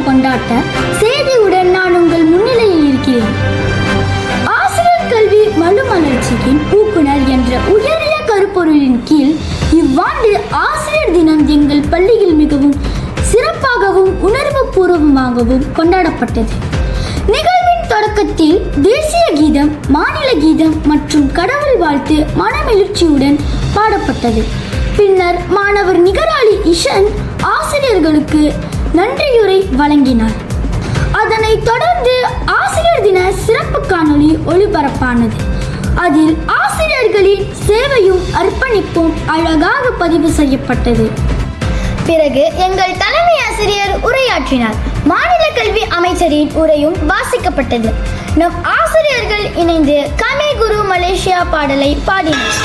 கொண்டாட்ட செய்தியுடன் நான் உங்கள் முன்னிலையில் இருக்கிறேன். ஆசிரியர் கல்வி மறுமலர்ச்சியின் ஊக்குனர் என்ற உயரிய கருப்பொருளின் கீழ் இவ்வாண்டு ஆசிரியர் தினம் எங்கள் பள்ளியில் மிகவும் சிறப்பாகவும் உணர்வு பூர்வமாகவும் கொண்டாடப்பட்டது. நிகழ்வின் தொடக்கத்தில் தேசிய கீதம், மாநில கீதம் மற்றும் கடவுள் வாழ்த்து மனமெழுச்சியுடன் பாடப்பட்டது. பின்னர் மாணவர் நிகராலி இஷன் ஆசிரியர்களுக்கு நன்றியுரை வழங்கினார். அதனைத் தொடர்ந்து ஆசிரியர் தின சிறப்பு காணொளி ஒளிபரப்பானது. அதில் ஆசிரியர்களின் சேவையும் அர்ப்பணிப்பும் அழகாக பதிவு செய்யப்பட்டது. பிறகு எங்கள் தலைமை ஆசிரியர் உரையாற்றினார். மாநில கல்வி அமைச்சரின் உரையும் வாசிக்கப்பட்டது. நம் ஆசிரியர்கள் இணைந்து கமே குரு மலேசியா பாடலை பாடினர்.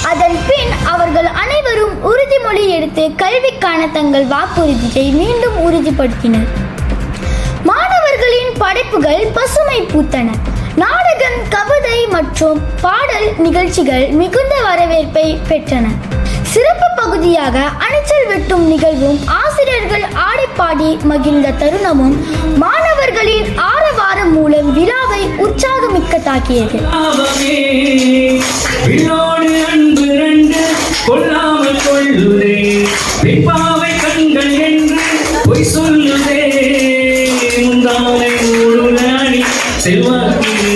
அதன் பின் அவர்கள் அனைவரும் உறுதிமொழி எடுத்து கல்விக்கான தங்கள் வாக்குறுதியை மீண்டும் உறுதிப்படுத்தினர். மாணவர்களின் படைப்புகள் பசுமை பூத்தன. நாடகம், கவிதை மற்றும் பாடல் நிகழ்ச்சிகள் மிகுந்த வரவேற்பை பெற்றன. சிறப்பு பகுதியாக அணிச்சல் வெட்டும் நிகழ்வும், ஆசிரியர்கள் ஆடிப்பாடி மகிழ்ந்த தருணமும் மாணவர்களின் ஆரவாரம் மூலம் விழாவை உற்சாகமிக்கதாக்கியது. கொள்ளாமல் கொள்ளுதே பிப்பாவை கண்கள் என்று பொய் சொல்லுதே முந்தானை ஊருளாடி செல்வாக்கிலே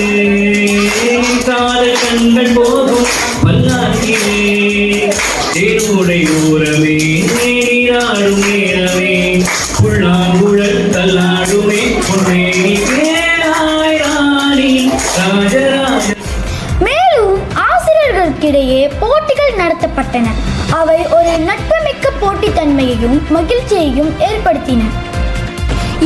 கால கண்கள் போகும் பல்லாக்கிலே தேனுடைய ஊரவே நீராடும் நேரமே புள்ளாங்குழல் தள்ளாடுமே பொன்னே ராஜராஜ. மேலும் ஆசிரியர்களுக்கிடையே போட்டிகள் நடத்தப்பட்டன. அவை ஒரு நட்புமிக்க போட்டித்தன்மையையும் மகிழ்ச்சியையும் ஏற்படுத்தின.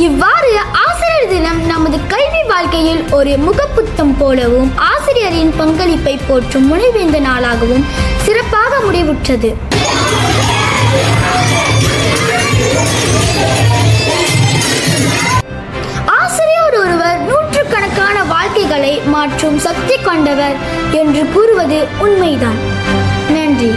இவ்வாறு ஆசிரியர் தினம் நமது கல்வி வாழ்க்கையில் ஒரு முகப்புத்தம் போலவும் ஆசிரியரின் பங்களிப்பை போற்றும் முனைவேந்த நாளாகவும் சிறப்பாக முடிவுற்றது. ஆசிரியர் ஒருவர் நூற்றுக்கணக்கான வாழ்க்கைகளை மாற்றும் சக்தி கொண்டவர் என்று கூறுவது உண்மைதான். நன்றி.